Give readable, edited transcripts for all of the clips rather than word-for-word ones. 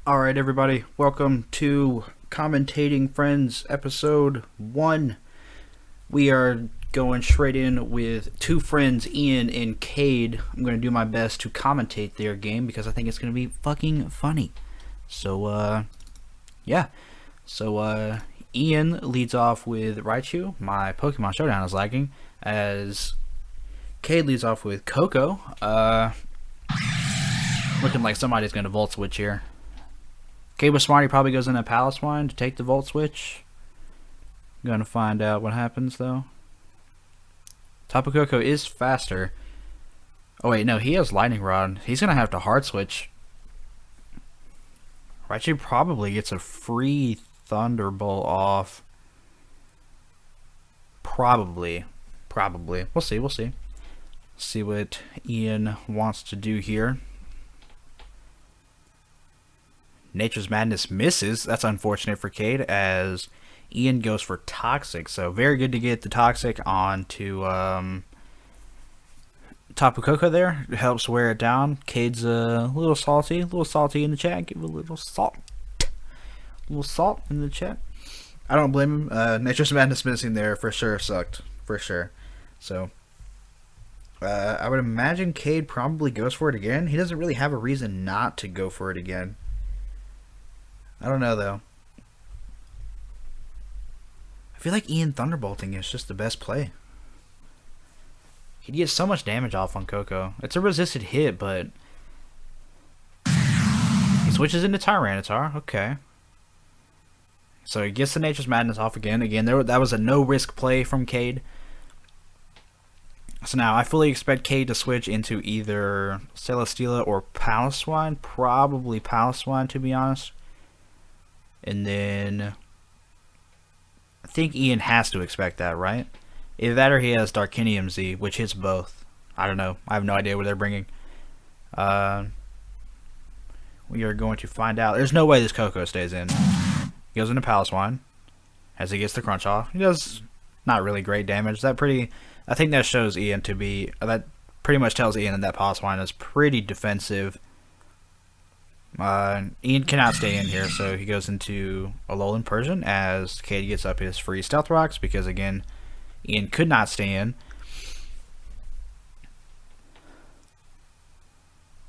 Alright, everybody, welcome to Commentating Friends episode 1. We are going straight in with two friends, Ian and Cade. I'm going to do my best to commentate their game because I think it's going to be fucking funny. So, yeah. So, Ian leads off with Raichu. My Pokemon Showdown is lagging. As Cade leads off with Coco. Looking like somebody's going to Volt Switch here. Cade with Smarty probably goes into Paloswine to take the Volt Switch. Gonna find out what happens though. Tapu Koko is faster. Oh wait, no, he has Lightning Rod. He's gonna have to Hard Switch. Raichu probably gets a free Thunderbolt off. Probably. We'll see. See what Ian wants to do here. Nature's Madness misses. That's unfortunate for Cade as Ian goes for Toxic. So very good to get the Toxic onto Tapu Koko there. It helps wear it down. Cade's a little salty in the chat. Give a little salt in the chat. I don't blame him. Nature's Madness missing there for sure sucked. For sure. So I would imagine Cade probably goes for it again. He doesn't really have a reason not to go for it again. I don't know though. I feel like Ian Thunderbolting is just the best play. He gets so much damage off on Coco. It's a resisted hit, but he switches into Tyranitar. Okay. So he gets the Nature's Madness off again. That was a no-risk play from Cade. So now I fully expect Cade to switch into either Celesteela or Paloswine. Probably Paloswine, to be honest. And then I think Ian has to expect that, right? Either that or he has Darkinium Z, which hits both. I don't know. I have no idea what they're bringing. We are going to find out. There's no way this Coco stays in. He goes into Paloswine as he gets the Crunch off. He does not really great damage. I think that shows Ian to be... That pretty much tells Ian that Paloswine is pretty defensive. Ian cannot stay in here, so he goes into Alolan Persian as Cade gets up his free Stealth Rocks because, again, Ian could not stay in.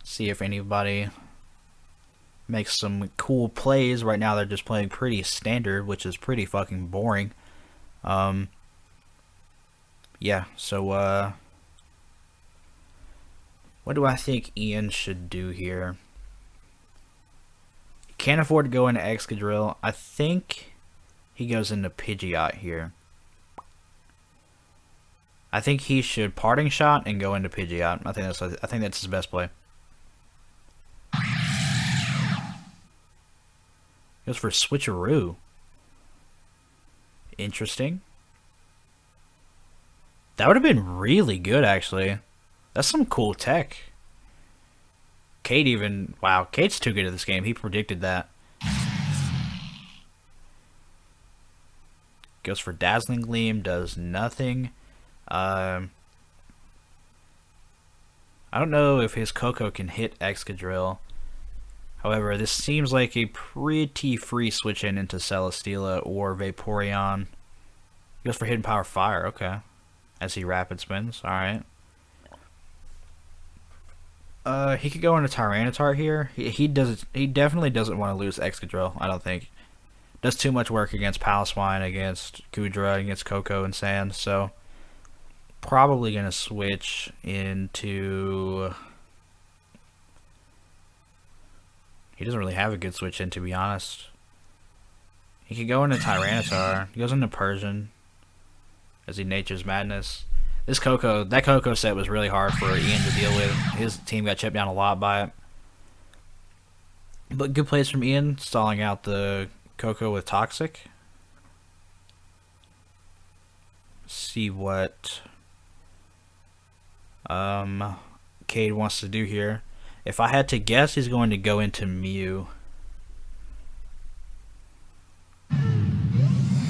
See if anybody makes some cool plays. Right now they're just playing pretty standard, which is pretty fucking boring. Yeah, so, what do I think Ian should do here? Can't afford to go into Excadrill. I think he goes into Pidgeot here. I think he should Parting Shot and go into Pidgeot. I think that's his best play. Goes for Switcheroo. Interesting. That would have been really good, actually. That's some cool tech. Cade even... Wow, Cade's too good at this game. He predicted that. Goes for Dazzling Gleam. Does nothing. I don't know if his Coco can hit Excadrill. However, this seems like a pretty free switch into Celesteela or Vaporeon. Goes for Hidden Power Fire. Okay. As he Rapid Spins. Alright. He could go into Tyranitar here. He definitely doesn't want to lose Excadrill, I don't think. Does too much work against Paloswine, against Goodra, against Coco and Sand, so probably gonna switch into... He doesn't really have a good switch in, to be honest. He could go into Tyranitar. He goes into Persian as he Nature's Madness. That Coco set was really hard for Ian to deal with. His team got chipped down a lot by it. But good plays from Ian, stalling out the Coco with Toxic. See what Cade wants to do here. If I had to guess, he's going to go into Mew.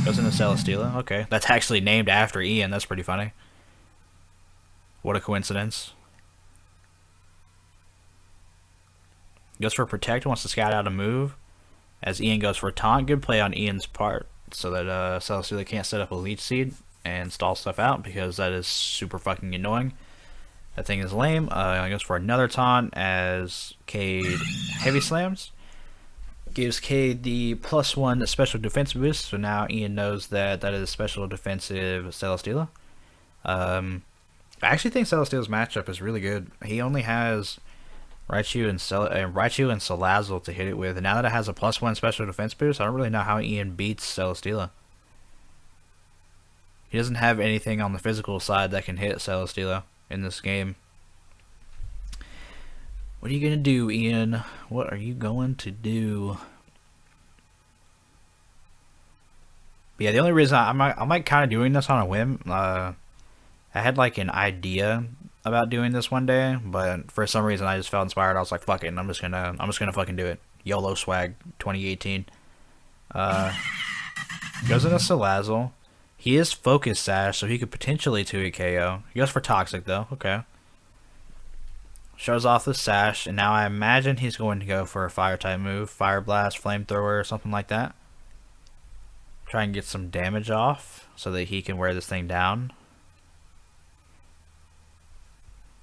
Goes into Celesteela. Okay, that's actually named after Ian. That's pretty funny. What a coincidence. Goes for protect, wants to scout out a move. As Ian goes for taunt. Good play on Ian's part, so that Celesteela can't set up a leech seed and stall stuff out, because that is super fucking annoying. That thing is lame. Goes for another taunt as Cade heavy slams. Gives Cade the +1 special defense boost, so now Ian knows that that is special defensive Celesteela. I actually think Celesteela's matchup is really good. He only has Raichu and Salazzle to hit it with, and now that it has a +1 special defense boost, I don't really know how Ian beats Celesteela. He doesn't have anything on the physical side that can hit Celesteela in this game. What are you gonna do, Ian? What are you going to do? But yeah, the only reason I'm like kind of doing this on a whim. I had like an idea about doing this one day, but for some reason I just felt inspired. I was like, fuck it, I'm just gonna fucking do it. YOLO swag 2018. Goes into Salazzle. He is focus sash, so he could potentially 2-hit KO. He goes for toxic though. Okay. Shows off the sash, and now I imagine he's going to go for a fire type move, fire blast, flamethrower, or something like that. Try and get some damage off so that he can wear this thing down.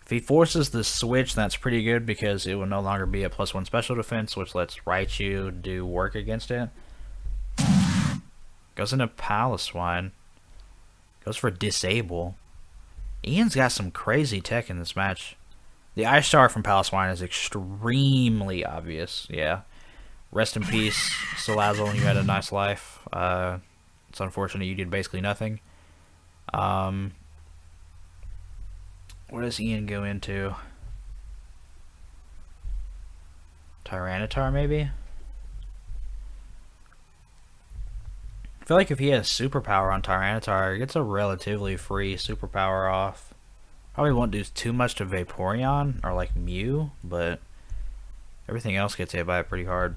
If he forces the switch, that's pretty good, because it will no longer be a +1 special defense, which lets Raichu do work against it. Goes into Paloswine. Goes for disable. Ian's got some crazy tech in this match. The Ice Star from Paloswine is extremely obvious. Yeah. Rest in peace, Salazzle. You had a nice life. It's unfortunate you did basically nothing. What does Ian go into? Tyranitar, maybe? I feel like if he has superpower on Tyranitar, he gets a relatively free superpower off. Probably won't do too much to Vaporeon or like Mew, but everything else gets hit by it pretty hard.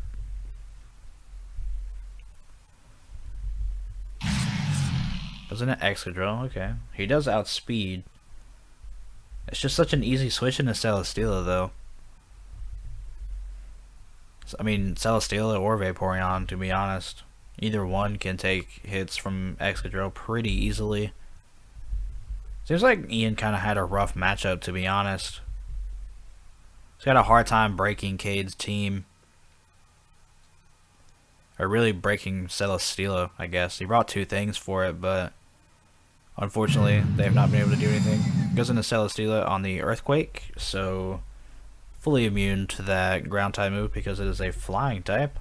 Doesn't it Excadrill? Okay. He does outspeed. It's just such an easy switch into Celesteela though. I mean, Celesteela or Vaporeon, to be honest. Either one can take hits from Excadrill pretty easily. Seems like Ian kind of had a rough matchup, to be honest. He's got a hard time breaking Cade's team. Or really breaking Celesteela, I guess. He brought 2 things for it, but unfortunately, they have not been able to do anything. Goes into Celesteela on the Earthquake, so fully immune to that ground type move because it is a flying type.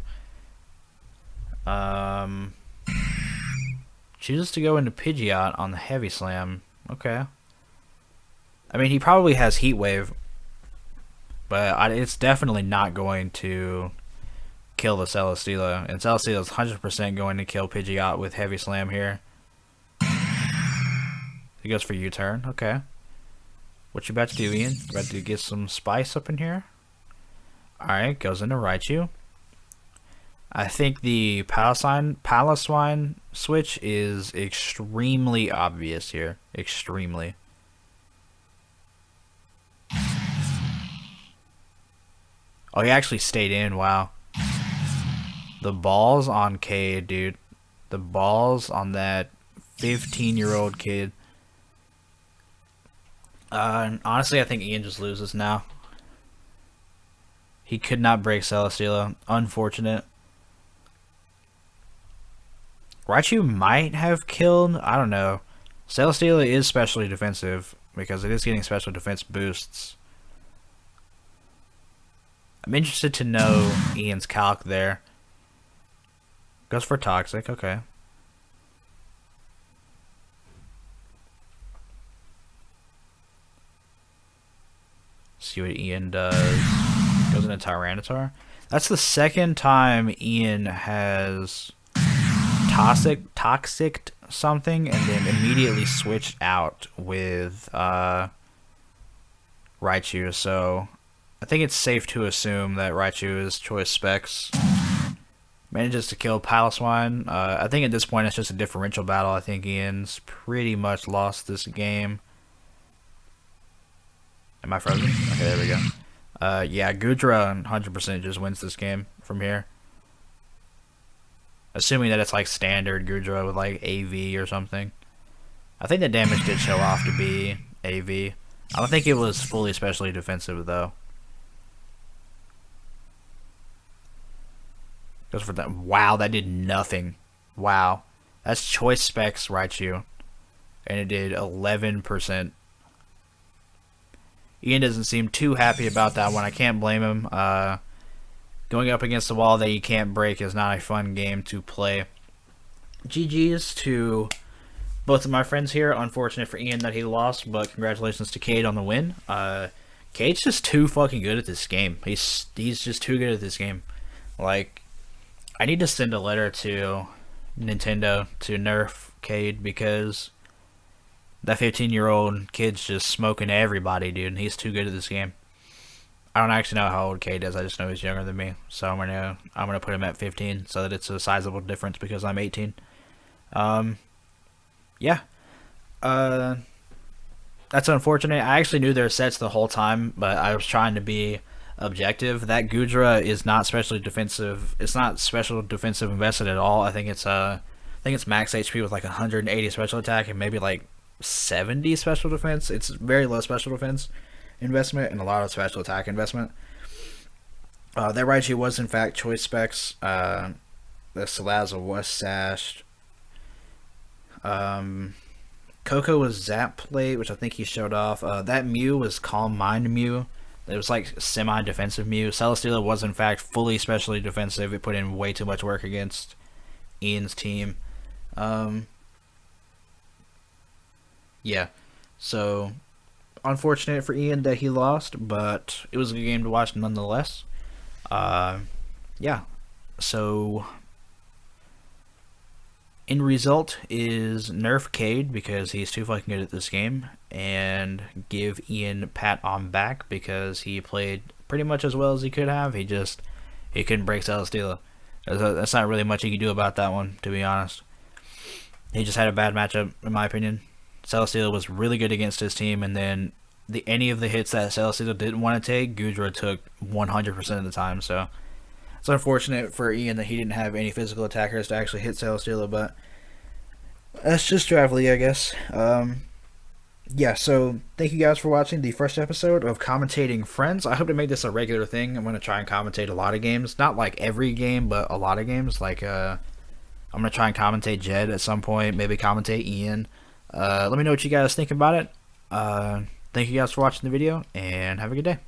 Chooses to go into Pidgeot on the Heavy Slam. Okay. I mean, he probably has Heat Wave, but it's definitely not going to kill the Celesteela. And Celesteela is 100% going to kill Pidgeot with Heavy Slam here. He goes for U-turn. Okay. What you about to do, Ian? You about to get some spice up in here? Alright, goes into Raichu. I think the Paloswine switch is extremely obvious here. Extremely. Oh, he actually stayed in. Wow. The balls on Cade, dude. The balls on that 15-year-old kid. Honestly, I think Ian just loses now. He could not break Celesteela. Unfortunate. Raichu might have killed, I don't know. Celesteela is specially defensive because it is getting special defense boosts. I'm interested to know Ian's calc there. Goes for toxic, okay. See what Ian does. Goes into Tyranitar. That's the second time Ian has toxic something and then immediately switched out with Raichu, so I think it's safe to assume that Raichu is choice specs. Manages to kill Paloswine. I think at this point it's just a differential battle. I think Ian's pretty much lost this game. Am I frozen? Okay, there we go. Yeah, Gudra 100% just wins this game from here. Assuming that it's like standard Gudra with like AV or something. I think the damage did show off to be AV. I don't think it was fully specially defensive though. Goes for that. Wow, that did nothing. Wow. That's choice specs Raichu. And it did 11%. Ian doesn't seem too happy about that one. I can't blame him. Going up against the wall that you can't break is not a fun game to play. GG's to both of my friends here. Unfortunate for Ian that he lost, but congratulations to Cade on the win. Cade's just too fucking good at this game. He's just too good at this game. Like, I need to send a letter to Nintendo to nerf Cade because that 15-year-old kid's just smoking everybody, dude, and he's too good at this game. I don't actually know how old Cade is. I just know he's younger than me, so I'm gonna put him at 15 so that it's a sizable difference because I'm 18. Yeah. That's unfortunate. I actually knew there were sets the whole time, but I was trying to be objective. That Gudra is not specially defensive. It's not special defensive invested at all. I think it's max HP with like 180 special attack and maybe like 70 special defense. It's very low special defense investment and a lot of special attack investment. That Raichu was in fact choice specs. The Salazzle was sashed. Coco was Zap Plate, which I think he showed off. That Mew was Calm Mind Mew. It was like semi-defensive Mew. Celesteela was in fact fully specially defensive. It put in way too much work against Ian's team. Yeah, so unfortunate for Ian that he lost, but it was a good game to watch nonetheless. Yeah, so end result is nerf Cade because he's too fucking good at this game, and give Ian pat on back because he played pretty much as well as he could have. He couldn't break Celesteela. That's not really much you can do about that one, to be honest. He just had a bad matchup, in my opinion. Celesteela was really good against his team, and then any of the hits that Celesteela didn't want to take, Gudra took 100% of the time. So it's unfortunate for Ian that he didn't have any physical attackers to actually hit Celesteela, but that's just Draft League, I guess. Yeah, so thank you guys for watching the first episode of Commentating Friends. I hope to make this a regular thing. I'm going to try and commentate a lot of games. Not like every game, but a lot of games. Like, I'm going to try and commentate Jed at some point. Maybe commentate Ian. Let me know what you guys think about it. Thank you guys for watching the video, and have a good day.